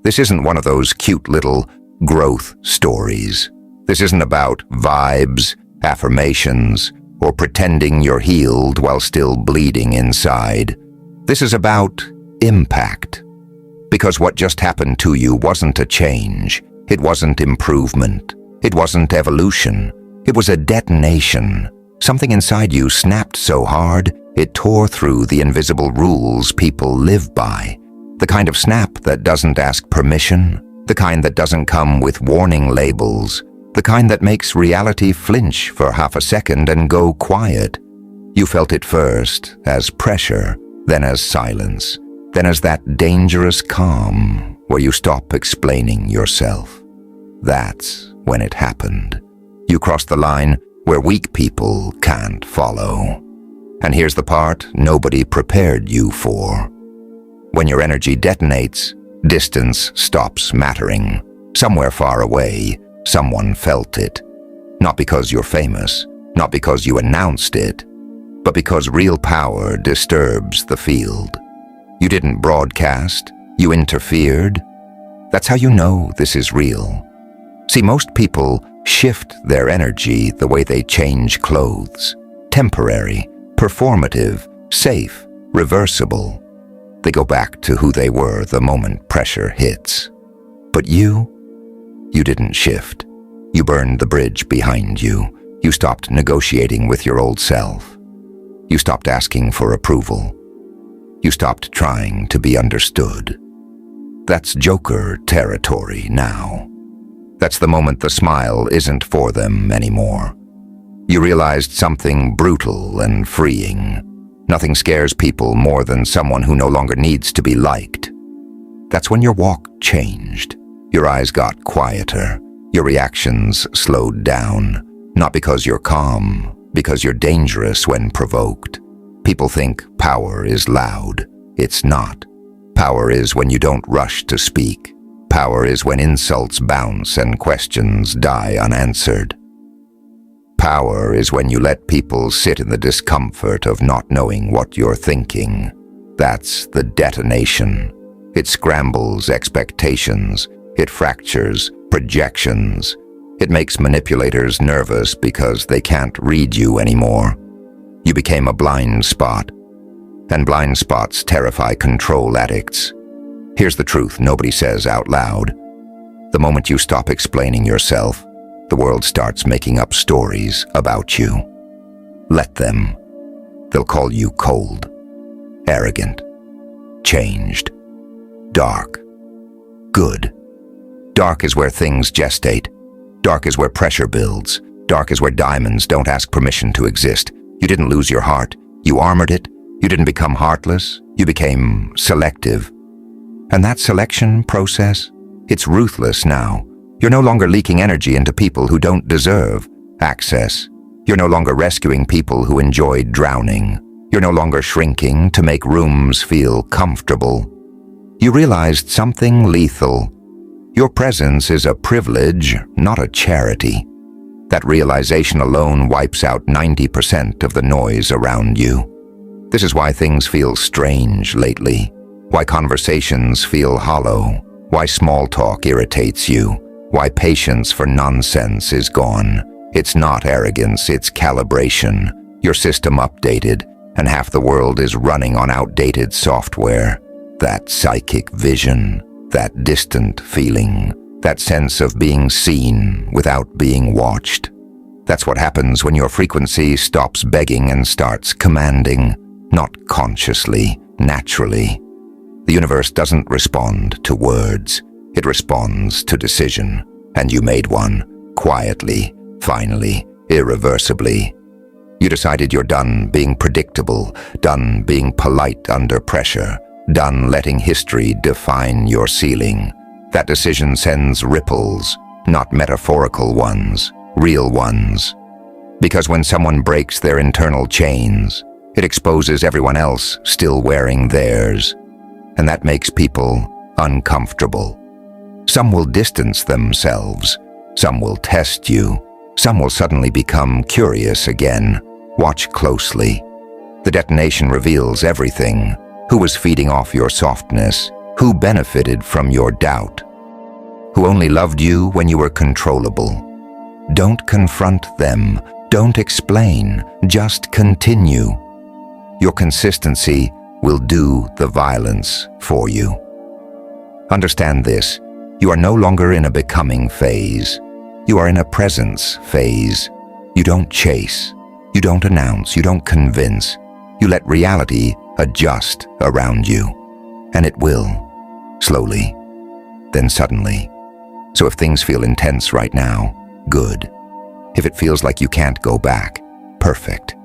This isn't one of those cute little growth stories. This isn't about vibes, affirmations, or pretending you're healed while still bleeding inside. This is about impact. Because what just happened to you wasn't a change. It wasn't improvement. It wasn't evolution. It was a detonation. Something inside you snapped so hard, it tore through the invisible rules people live by. The kind of snap that doesn't ask permission, the kind that doesn't come with warning labels, the kind that makes reality flinch for half a second and go quiet. You felt it first as pressure, then as silence, then as that dangerous calm where you stop explaining yourself. That's when it happened. You crossed the line where weak people can't follow. And here's the part nobody prepared you for. When your energy detonates, distance stops mattering. Somewhere far away, someone felt it. Not because you're famous, not because you announced it, but because real power disturbs the field. You didn't broadcast, you interfered. That's how you know this is real. See, most people shift their energy the way they change clothes. Temporary, performative, safe, reversible. They go back to who they were the moment pressure hits. But you didn't shift. You burned the bridge behind you. You stopped negotiating with your old self. You stopped asking for approval. You stopped trying to be understood. That's Joker territory now. That's the moment the smile isn't for them anymore. You realized something brutal and freeing. Nothing scares people more than someone who no longer needs to be liked. That's when your walk changed. Your eyes got quieter. Your reactions slowed down. Not because you're calm, because you're dangerous when provoked. People think power is loud. It's not. Power is when you don't rush to speak. Power is when insults bounce and questions die unanswered. Power is when you let people sit in the discomfort of not knowing what you're thinking. That's the detonation. It scrambles expectations. It fractures projections. It makes manipulators nervous because they can't read you anymore. You became a blind spot. And blind spots terrify control addicts. Here's the truth nobody says out loud. The moment you stop explaining yourself, the world starts making up stories about you. Let them. They'll call you cold, arrogant, changed, dark, good. Dark is where things gestate. Dark is where pressure builds. Dark is where diamonds don't ask permission to exist. You didn't lose your heart. You armored it. You didn't become heartless. You became selective. And that selection process, it's ruthless now. You're no longer leaking energy into people who don't deserve access. You're no longer rescuing people who enjoy drowning. You're no longer shrinking to make rooms feel comfortable. You realized something lethal. Your presence is a privilege, not a charity. That realization alone wipes out 90% of the noise around you. This is why things feel strange lately, why conversations feel hollow, why small talk irritates you, why patience for nonsense is gone. It's not arrogance, it's calibration. Your system updated, and half the world is running on outdated software. That psychic vision, that distant feeling, that sense of being seen without being watched. That's what happens when your frequency stops begging and starts commanding, not consciously, naturally. The universe doesn't respond to words. It responds to decision. And you made one, quietly, finally, irreversibly. You decided you're done being predictable, done being polite under pressure, done letting history define your ceiling. That decision sends ripples, not metaphorical ones, real ones. Because when someone breaks their internal chains, it exposes everyone else still wearing theirs. And that makes people uncomfortable. Some will distance themselves. Some will test you. Some will suddenly become curious again. Watch closely. The detonation reveals everything. Who was feeding off your softness? Who benefited from your doubt? Who only loved you when you were controllable? Don't confront them. Don't explain. Just continue. Your consistency will do the violence for you. Understand this. You are no longer in a becoming phase. You are in a presence phase. You don't chase. You don't announce. You don't convince. You let reality adjust around you. And it will. Slowly. Then suddenly. So if things feel intense right now, good. If it feels like you can't go back, perfect.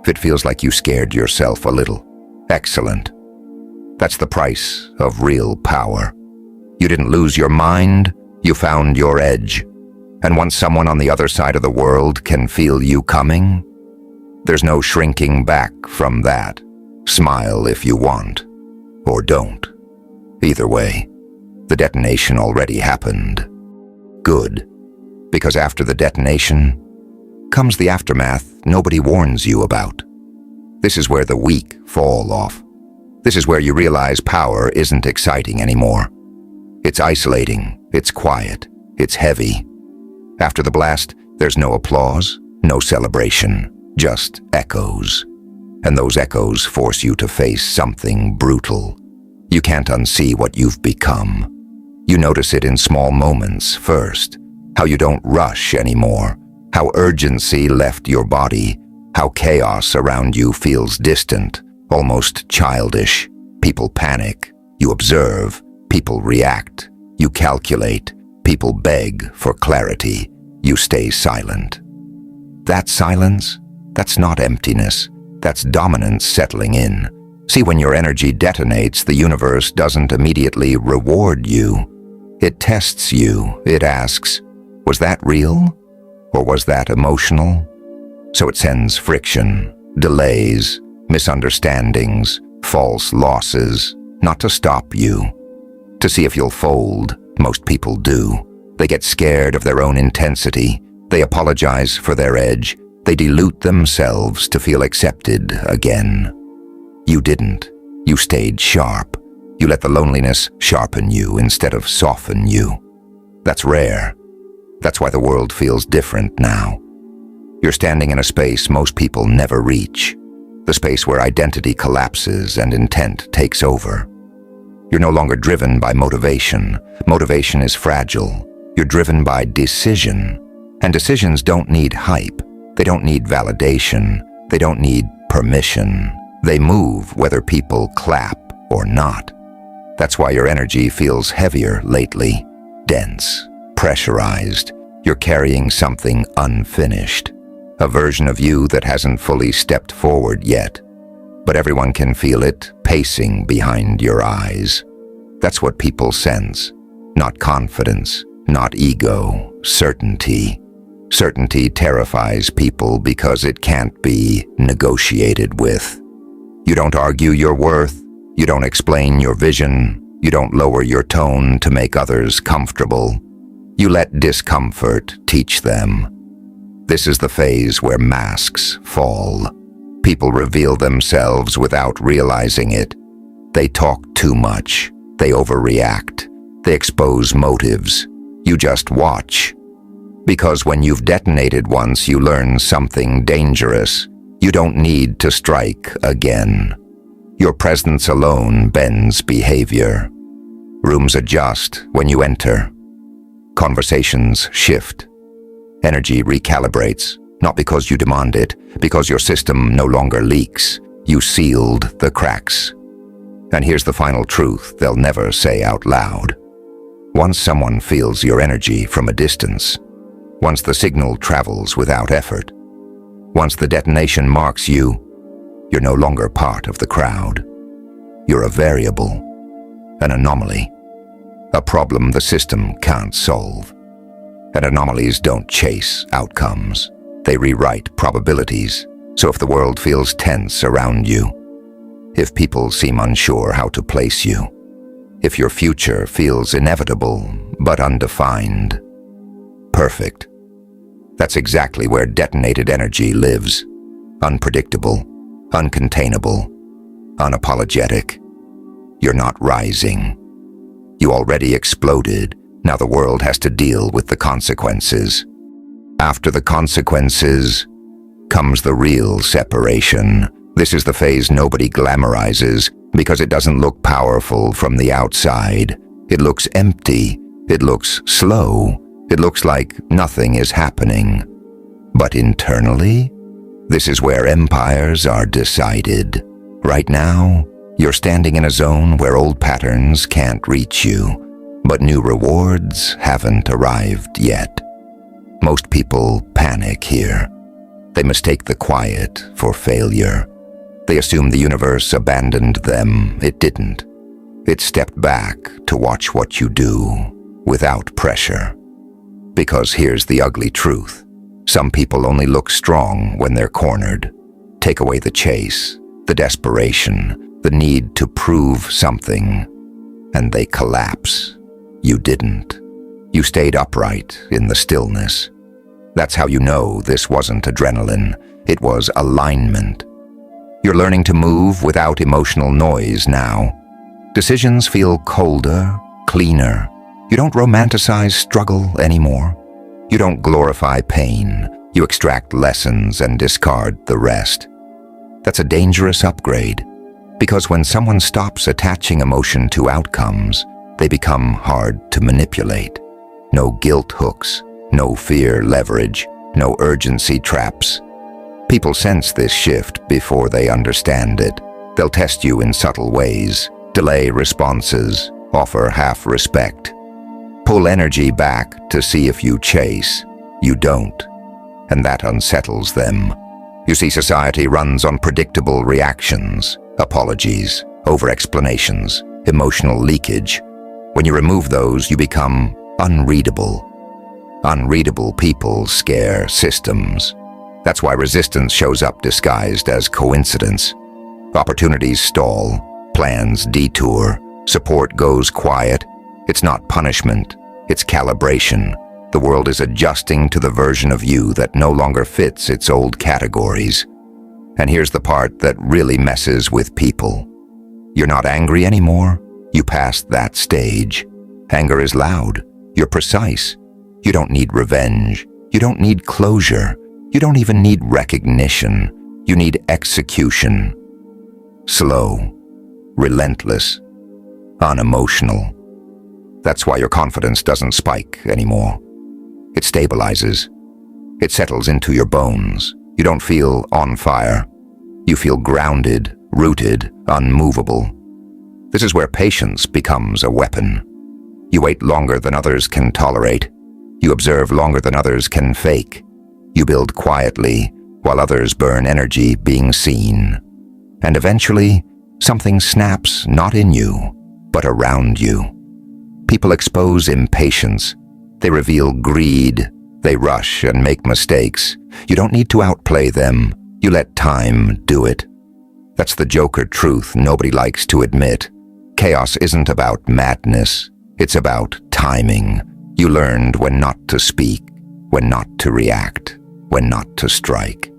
If it feels like you scared yourself a little, excellent. That's the price of real power. You didn't lose your mind, you found your edge. And once someone on the other side of the world can feel you coming, there's no shrinking back from that. Smile if you want, or don't. Either way, the detonation already happened. Good, because after the detonation comes the aftermath nobody warns you about. This is where the weak fall off. This is where you realize power isn't exciting anymore. It's isolating, it's quiet, it's heavy. After the blast, there's no applause, no celebration, just echoes. And those echoes force you to face something brutal. You can't unsee what you've become. You notice it in small moments first, how you don't rush anymore, how urgency left your body, how chaos around you feels distant, almost childish. People panic, you observe, people react, you calculate, people beg for clarity, you stay silent. That silence, that's not emptiness, that's dominance settling in. See, when your energy detonates, the universe doesn't immediately reward you. It tests you, it asks, was that real? Or was that emotional? So it sends friction, delays, misunderstandings, false losses, not to stop you. To see if you'll fold, most people do. They get scared of their own intensity. They apologize for their edge. They dilute themselves to feel accepted again. You didn't. You stayed sharp. You let the loneliness sharpen you instead of soften you. That's rare. That's why the world feels different now. You're standing in a space most people never reach. The space where identity collapses and intent takes over. You're no longer driven by motivation. Motivation is fragile. You're driven by decision. And decisions don't need hype. They don't need validation. They don't need permission. They move whether people clap or not. That's why your energy feels heavier lately, dense, pressurized. You're carrying something unfinished, a version of you that hasn't fully stepped forward yet. But everyone can feel it pacing behind your eyes. That's what people sense. Not confidence, not ego, certainty. Certainty terrifies people because it can't be negotiated with. You don't argue your worth. You don't explain your vision. You don't lower your tone to make others comfortable. You let discomfort teach them. This is the phase where masks fall. People reveal themselves without realizing it. They talk too much. They overreact. They expose motives. You just watch. Because when you've detonated once, you learn something dangerous. You don't need to strike again. Your presence alone bends behavior. Rooms adjust when you enter. Conversations shift. Energy recalibrates, not because you demand it, because your system no longer leaks. You sealed the cracks. And here's the final truth they'll never say out loud. Once someone feels your energy from a distance, once the signal travels without effort, once the detonation marks you, you're no longer part of the crowd. You're a variable, an anomaly, a problem the system can't solve. And anomalies don't chase outcomes. They rewrite probabilities. So if the world feels tense around you, if people seem unsure how to place you, if your future feels inevitable but undefined, perfect. That's exactly where detonated energy lives. Unpredictable, uncontainable, unapologetic. You're not rising. You already exploded. Now the world has to deal with the consequences. After the consequences comes the real separation. This is the phase nobody glamorizes because it doesn't look powerful from the outside. It looks empty. It looks slow. It looks like nothing is happening. But internally, this is where empires are decided. Right now, you're standing in a zone where old patterns can't reach you, but new rewards haven't arrived yet. Most people panic here. They mistake the quiet for failure. They assume the universe abandoned them. It didn't. It stepped back to watch what you do without pressure. Because here's the ugly truth. Some people only look strong when they're cornered. Take away the chase, the desperation, the need to prove something, and they collapse. You didn't. You stayed upright in the stillness. That's how you know this wasn't adrenaline. It was alignment. You're learning to move without emotional noise now. Decisions feel colder, cleaner. You don't romanticize struggle anymore. You don't glorify pain. You extract lessons and discard the rest. That's a dangerous upgrade, because when someone stops attaching emotion to outcomes, they become hard to manipulate. No guilt hooks, no fear leverage, no urgency traps. People sense this shift before they understand it. They'll test you in subtle ways, delay responses, offer half respect. Pull energy back to see if you chase. You don't. And that unsettles them. You see, society runs on predictable reactions, apologies, over-explanations, emotional leakage. When you remove those, you become unreadable. Unreadable people scare systems. That's why resistance shows up disguised as coincidence. Opportunities stall, plans detour, support goes quiet. It's not punishment, it's calibration. The world is adjusting to the version of you that no longer fits its old categories. And here's the part that really messes with people. You're not angry anymore. You passed that stage. Anger is loud. You're precise. You don't need revenge. You don't need closure. You don't even need recognition. You need execution. Slow, relentless, unemotional. That's why your confidence doesn't spike anymore. It stabilizes. It settles into your bones. You don't feel on fire. You feel grounded, rooted, unmovable. This is where patience becomes a weapon. You wait longer than others can tolerate. You observe longer than others can fake. You build quietly while others burn energy being seen. And eventually, something snaps not in you, but around you. People expose impatience. They reveal greed. They rush and make mistakes. You don't need to outplay them. You let time do it. That's the Joker truth nobody likes to admit. Chaos isn't about madness. It's about timing. You learned when not to speak, when not to react, when not to strike.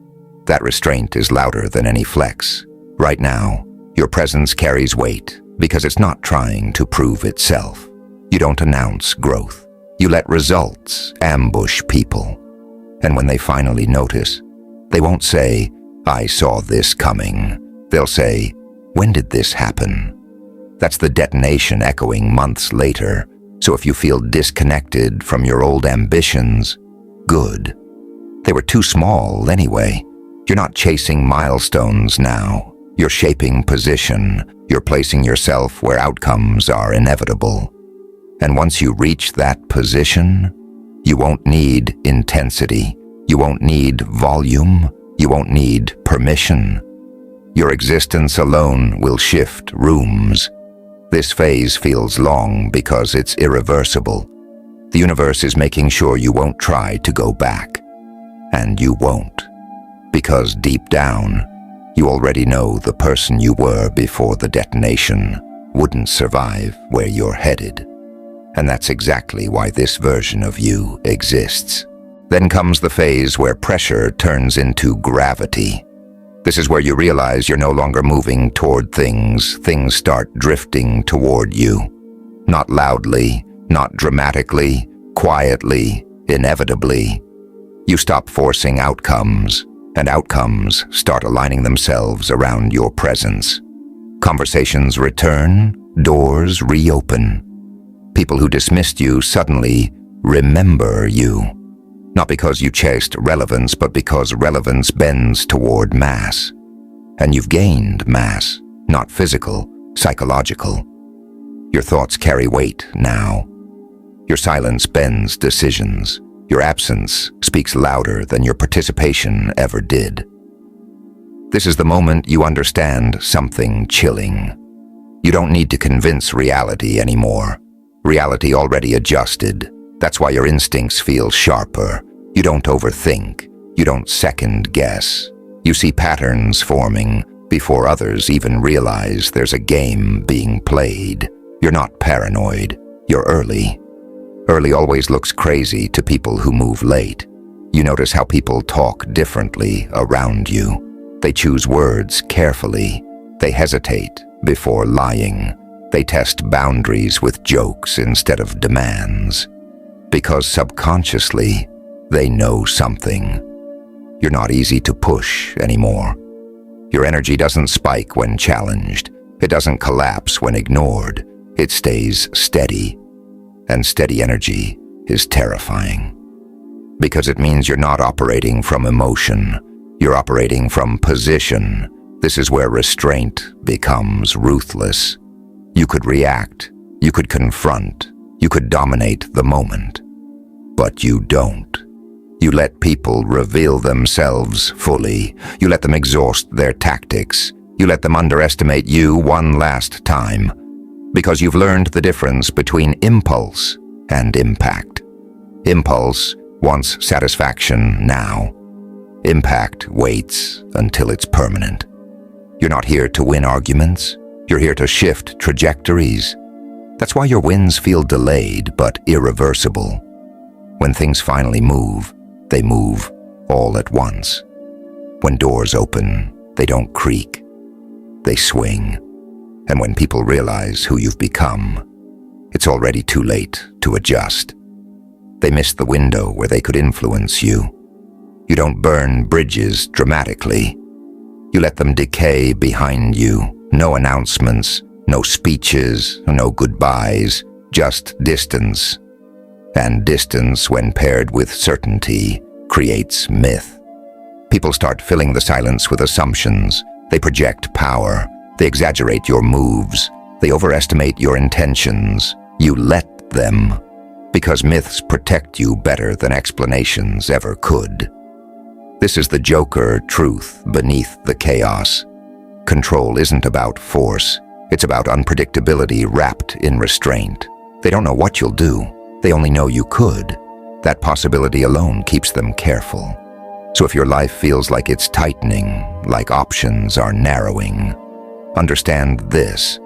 That restraint is louder than any flex. Right now, your presence carries weight because it's not trying to prove itself. You don't announce growth. You let results ambush people. And when they finally notice, they won't say, "I saw this coming." They'll say, "When did this happen?" That's the detonation echoing months later. So if you feel disconnected from your old ambitions, good. They were too small anyway. You're not chasing milestones now. You're shaping position. You're placing yourself where outcomes are inevitable. And once you reach that position, you won't need intensity. You won't need volume. You won't need permission. Your existence alone will shift rooms. This phase feels long because it's irreversible. The universe is making sure you won't try to go back. And you won't. Because deep down, you already know the person you were before the detonation wouldn't survive where you're headed. And that's exactly why this version of you exists. Then comes the phase where pressure turns into gravity. This is where you realize you're no longer moving toward things. Things start drifting toward you. Not loudly, not dramatically, quietly, inevitably. You stop forcing outcomes, and outcomes start aligning themselves around your presence. Conversations return, doors reopen. People who dismissed you suddenly remember you. Not because you chased relevance, but because relevance bends toward mass. And you've gained mass, not physical, psychological. Your thoughts carry weight now. Your silence bends decisions. Your absence speaks louder than your participation ever did. This is the moment you understand something chilling. You don't need to convince reality anymore. Reality already adjusted. That's why your instincts feel sharper. You don't overthink. You don't second guess. You see patterns forming before others even realize there's a game being played. You're not paranoid. You're early. Early always looks crazy to people who move late. You notice how people talk differently around you. They choose words carefully. They hesitate before lying. They test boundaries with jokes instead of demands. Because subconsciously, they know something. You're not easy to push anymore. Your energy doesn't spike when challenged. It doesn't collapse when ignored. It stays steady. And steady energy is terrifying. Because it means you're not operating from emotion. You're operating from position. This is where restraint becomes ruthless. You could react. You could confront. You could dominate the moment. But you don't. You let people reveal themselves fully. You let them exhaust their tactics. You let them underestimate you one last time. Because you've learned the difference between impulse and impact. Impulse wants satisfaction now. Impact waits until it's permanent. You're not here to win arguments. You're here to shift trajectories. That's why your wins feel delayed but irreversible. When things finally move, they move all at once. When doors open, they don't creak. They swing. And when people realize who you've become, it's already too late to adjust. They missed the window where they could influence you. You don't burn bridges dramatically. You let them decay behind you. No announcements, no speeches, no goodbyes, just distance. And distance, when paired with certainty, creates myth. People start filling the silence with assumptions. They project power. They exaggerate your moves. They overestimate your intentions. You let them, because myths protect you better than explanations ever could. This is the Joker truth beneath the chaos. Control isn't about force. It's about unpredictability wrapped in restraint. They don't know what you'll do. They only know you could. That possibility alone keeps them careful. So if your life feels like it's tightening, like options are narrowing, understand this.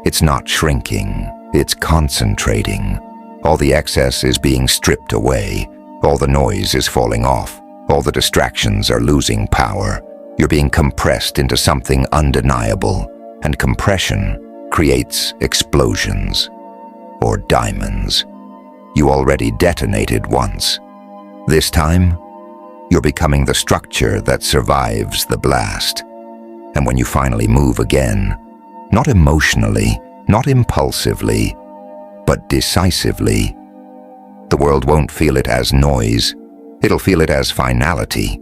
It's not shrinking. It's concentrating. All the excess is being stripped away. All the noise is falling off. All the distractions are losing power. You're being compressed into something undeniable, and compression creates explosions, or diamonds. You already detonated once. This time, you're becoming the structure that survives the blast. And when you finally move again, not emotionally, not impulsively, but decisively, the world won't feel it as noise. It'll feel it as finality.